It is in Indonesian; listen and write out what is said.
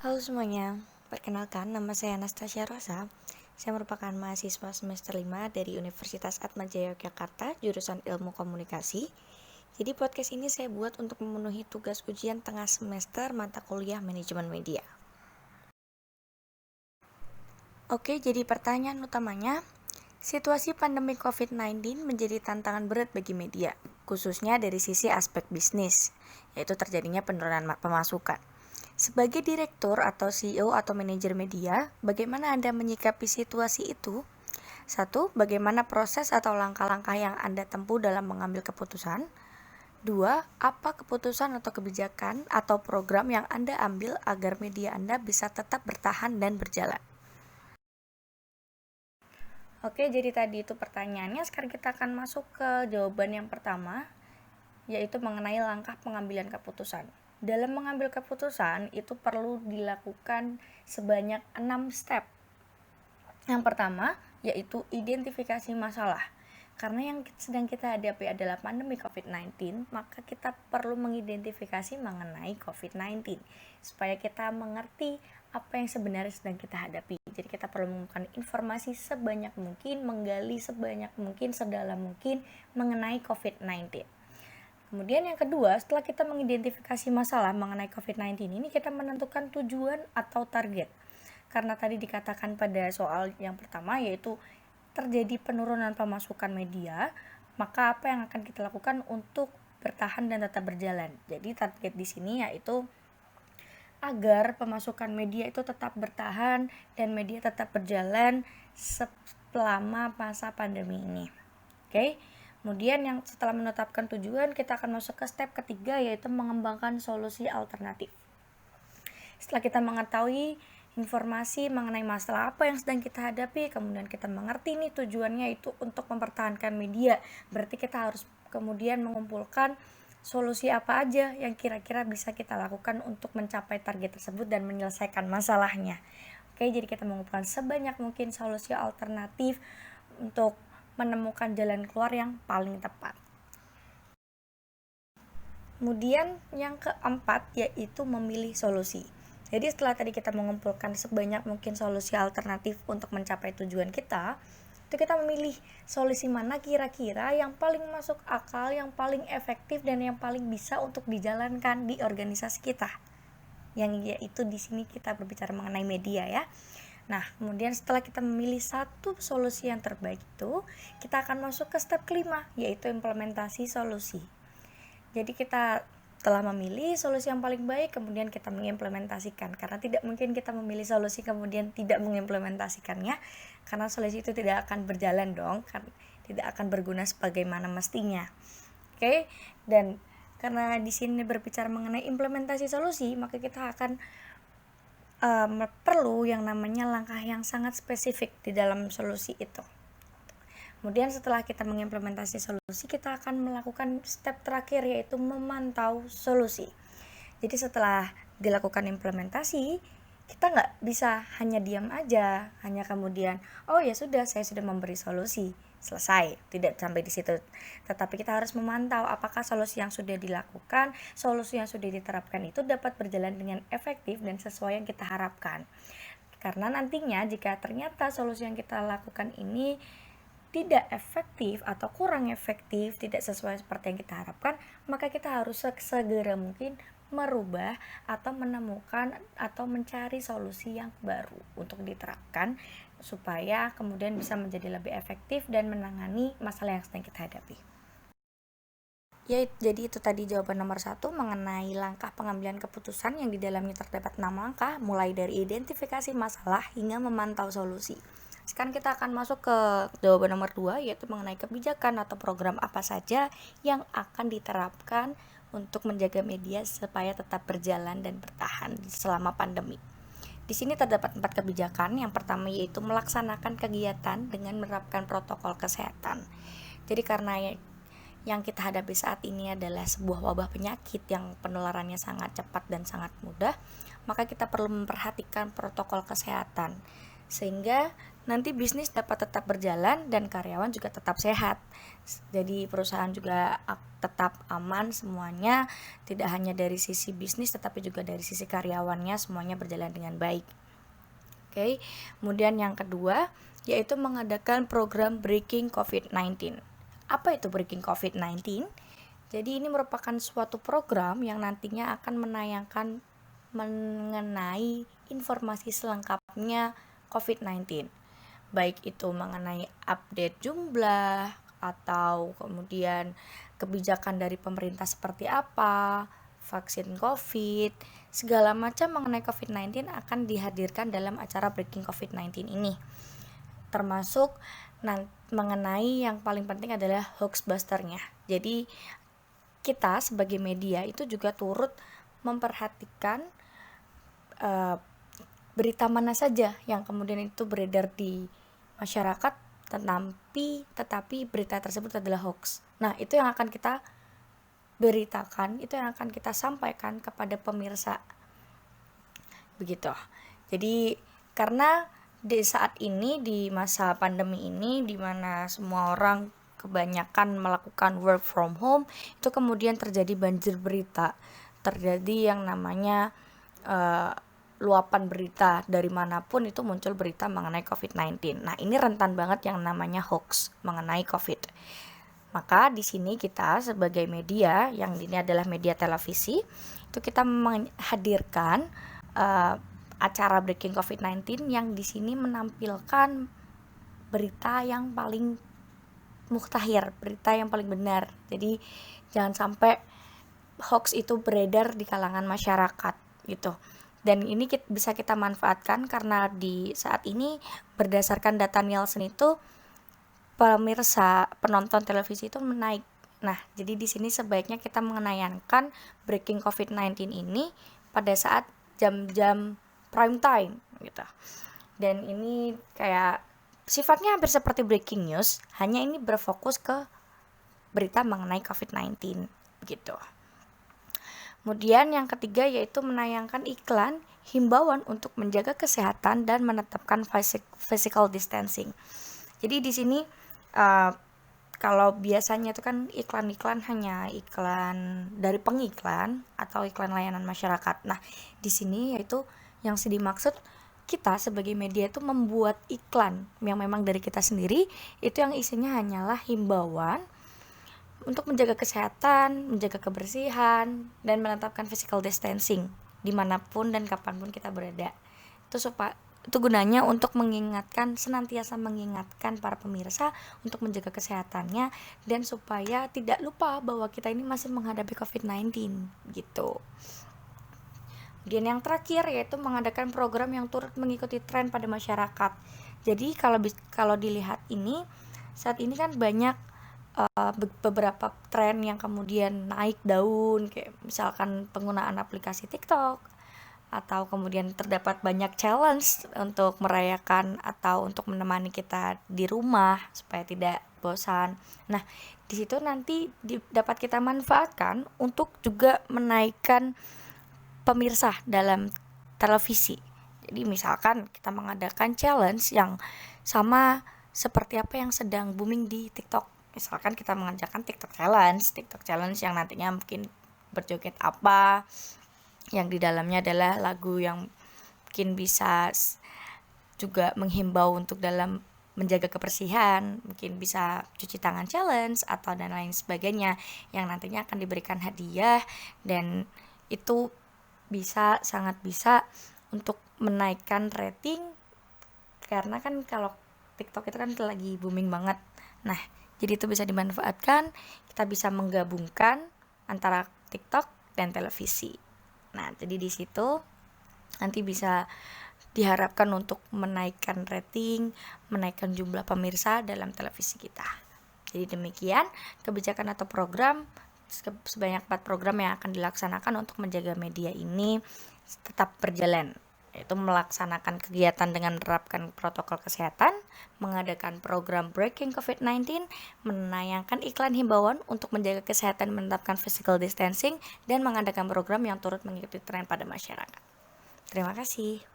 Halo semuanya, perkenalkan nama saya Anastasia Rosa. Saya merupakan mahasiswa semester 5 dari Universitas Atmajaya Yogyakarta, jurusan Ilmu Komunikasi. Jadi podcast ini saya buat untuk memenuhi tugas ujian tengah semester mata kuliah Manajemen Media. Oke, jadi pertanyaan utamanya, situasi pandemi COVID-19 menjadi tantangan berat bagi media, khususnya dari sisi aspek bisnis, yaitu terjadinya penurunan pemasukan. Sebagai direktur atau CEO atau manajer media, bagaimana Anda menyikapi situasi itu? 1. Bagaimana proses atau langkah-langkah yang Anda tempuh dalam mengambil keputusan? 2. Apa keputusan atau kebijakan atau program yang Anda ambil agar media Anda bisa tetap bertahan dan berjalan? Oke, jadi tadi itu pertanyaannya. Sekarang kita akan masuk ke jawaban yang pertama, yaitu mengenai langkah pengambilan keputusan. Dalam mengambil keputusan itu perlu dilakukan sebanyak 6 step. Yang pertama yaitu identifikasi masalah. Karena yang sedang kita hadapi adalah pandemi COVID-19, maka kita perlu mengidentifikasi mengenai COVID-19 supaya kita mengerti apa yang sebenarnya sedang kita hadapi. Jadi kita perlu mengumpulkan informasi sebanyak mungkin, menggali sebanyak mungkin, sedalam mungkin mengenai COVID-19. Kemudian yang kedua, setelah kita mengidentifikasi masalah mengenai COVID-19 ini, kita menentukan tujuan atau target. Karena tadi dikatakan pada soal yang pertama yaitu terjadi penurunan pemasukan media, maka apa yang akan kita lakukan untuk bertahan dan tetap berjalan. Jadi target di sini yaitu agar pemasukan media itu tetap bertahan dan media tetap berjalan selama masa pandemi ini. Oke. Kemudian yang setelah menetapkan tujuan, kita akan masuk ke step ketiga yaitu mengembangkan solusi alternatif. Setelah kita mengetahui informasi mengenai masalah apa yang sedang kita hadapi, kemudian kita mengerti nih tujuannya itu untuk mempertahankan media, berarti kita harus kemudian mengumpulkan solusi apa aja yang kira-kira bisa kita lakukan untuk mencapai target tersebut dan menyelesaikan masalahnya. Oke, jadi kita mengumpulkan sebanyak mungkin solusi alternatif untuk menemukan jalan keluar yang paling tepat. Kemudian yang keempat yaitu memilih solusi. Jadi setelah tadi kita mengumpulkan sebanyak mungkin solusi alternatif untuk mencapai tujuan kita, itu kita memilih solusi mana kira-kira yang paling masuk akal, yang paling efektif dan yang paling bisa untuk dijalankan di organisasi kita. Yang yaitu di sini kita berbicara mengenai media ya. Nah, kemudian setelah kita memilih satu solusi yang terbaik itu, kita akan masuk ke step kelima, yaitu implementasi solusi. Jadi kita telah memilih solusi yang paling baik, kemudian kita mengimplementasikan. Karena tidak mungkin kita memilih solusi kemudian tidak mengimplementasikannya, karena solusi itu tidak akan berjalan dong, tidak akan berguna sebagaimana mestinya. Oke, dan karena di sini berbicara mengenai implementasi solusi, maka kita akan perlu yang namanya langkah yang sangat spesifik di dalam solusi itu. Kemudian setelah kita mengimplementasi solusi, kita akan melakukan step terakhir yaitu memantau solusi. Jadi setelah dilakukan implementasi, kita nggak bisa hanya diam aja, hanya kemudian, oh ya sudah, saya sudah memberi solusi, selesai, tidak sampai di situ. Tetapi kita harus memantau apakah solusi yang sudah dilakukan, solusi yang sudah diterapkan itu dapat berjalan dengan efektif dan sesuai yang kita harapkan. Karena nantinya jika ternyata solusi yang kita lakukan ini tidak efektif atau kurang efektif, tidak sesuai seperti yang kita harapkan, maka kita harus segera mungkin merubah atau menemukan atau mencari solusi yang baru untuk diterapkan supaya kemudian bisa menjadi lebih efektif dan menangani masalah yang sedang kita hadapi. Ya, jadi itu tadi jawaban nomor 1 mengenai langkah pengambilan keputusan yang di dalamnya terdapat 6 langkah, mulai dari identifikasi masalah hingga memantau solusi. Sekarang kita akan masuk ke jawaban nomor 2, yaitu mengenai kebijakan atau program apa saja yang akan diterapkan untuk menjaga media supaya tetap berjalan dan bertahan selama pandemi. Di sini terdapat 4 kebijakan. Yang pertama yaitu melaksanakan kegiatan dengan menerapkan protokol kesehatan. Jadi karena yang kita hadapi saat ini adalah sebuah wabah penyakit yang penularannya sangat cepat dan sangat mudah, maka kita perlu memperhatikan protokol kesehatan. sehingga nanti bisnis dapat tetap berjalan dan karyawan juga tetap sehat. Jadi perusahaan juga tetap aman semuanya, tidak hanya dari sisi bisnis tetapi juga dari sisi karyawannya semuanya berjalan dengan baik. Oke. Kemudian yang kedua yaitu mengadakan program Breaking COVID-19. Apa itu Breaking COVID-19? Jadi ini merupakan suatu program yang nantinya akan menayangkan mengenai informasi selengkapnya COVID-19. Baik itu mengenai update jumlah atau kemudian kebijakan dari pemerintah seperti apa, vaksin COVID, segala macam mengenai COVID-19 akan dihadirkan dalam acara Breaking COVID-19 ini. Termasuk mengenai yang paling penting adalah hoaxbusternya. Jadi kita sebagai media itu juga turut memperhatikan berita mana saja yang kemudian itu beredar di masyarakat tetapi berita tersebut adalah hoax. Nah, itu yang akan kita beritakan, itu yang akan kita sampaikan kepada pemirsa. Begitu. Jadi karena di saat ini, di masa pandemi ini, di mana semua orang kebanyakan melakukan work from home, itu kemudian terjadi banjir berita, terjadi yang namanya luapan berita dari manapun itu muncul berita mengenai COVID-19. Nah, ini rentan banget yang namanya hoax mengenai COVID. Maka di sini kita sebagai media, yang ini adalah media televisi, itu kita menghadirkan acara Breaking COVID-19 yang di sini menampilkan berita yang paling muktahir, berita yang paling benar. Jadi jangan sampai hoax itu beredar di kalangan masyarakat gitu. Dan ini bisa kita manfaatkan karena di saat ini berdasarkan data Nielsen itu pemirsa penonton televisi itu menaik. Nah, jadi di sini sebaiknya kita menayangkan Breaking COVID-19 ini pada saat jam-jam prime time gitu. Dan ini kayak sifatnya hampir seperti breaking news, hanya ini berfokus ke berita mengenai COVID-19 gitu. Kemudian yang ketiga yaitu menayangkan iklan himbauan untuk menjaga kesehatan dan menetapkan physical distancing. Jadi di sini kalau biasanya itu kan iklan-iklan hanya iklan dari pengiklan atau iklan layanan masyarakat. Nah, di sini yaitu yang dimaksud kita sebagai media itu membuat iklan yang memang dari kita sendiri, itu yang isinya hanyalah himbauan untuk menjaga kesehatan, menjaga kebersihan, dan menetapkan physical distancing dimanapun dan kapanpun kita berada. Itu gunanya untuk senantiasa mengingatkan para pemirsa untuk menjaga kesehatannya dan supaya tidak lupa bahwa kita ini masih menghadapi COVID-19 gitu. Kemudian yang terakhir yaitu mengadakan program yang turut mengikuti tren pada masyarakat. Jadi kalau dilihat ini, saat ini kan banyak beberapa tren yang kemudian naik daun, kayak misalkan penggunaan aplikasi TikTok, atau kemudian terdapat banyak challenge untuk merayakan atau untuk menemani kita di rumah supaya tidak bosan. Nah, di situ nanti dapat kita manfaatkan untuk juga menaikkan pemirsa dalam televisi. Jadi misalkan kita mengadakan challenge yang sama seperti apa yang sedang booming di TikTok. Misalkan kita mengajarkan TikTok challenge yang nantinya mungkin berjoget apa, yang di dalamnya adalah lagu yang mungkin bisa juga menghimbau untuk dalam menjaga kebersihan, mungkin bisa cuci tangan challenge atau dan lain sebagainya, yang nantinya akan diberikan hadiah, dan itu sangat bisa untuk menaikkan rating, karena kan kalau TikTok itu kan lagi booming banget. Nah, jadi itu bisa dimanfaatkan, kita bisa menggabungkan antara TikTok dan televisi. Nah, jadi di situ nanti bisa diharapkan untuk menaikkan rating, menaikkan jumlah pemirsa dalam televisi kita. Jadi demikian kebijakan atau program, sebanyak 4 program yang akan dilaksanakan untuk menjaga media ini tetap berjalan, yaitu melaksanakan kegiatan dengan menerapkan protokol kesehatan, mengadakan program Breaking COVID-19, menayangkan iklan himbauan untuk menjaga kesehatan, menetapkan physical distancing, dan mengadakan program yang turut mengikuti tren pada masyarakat. Terima kasih.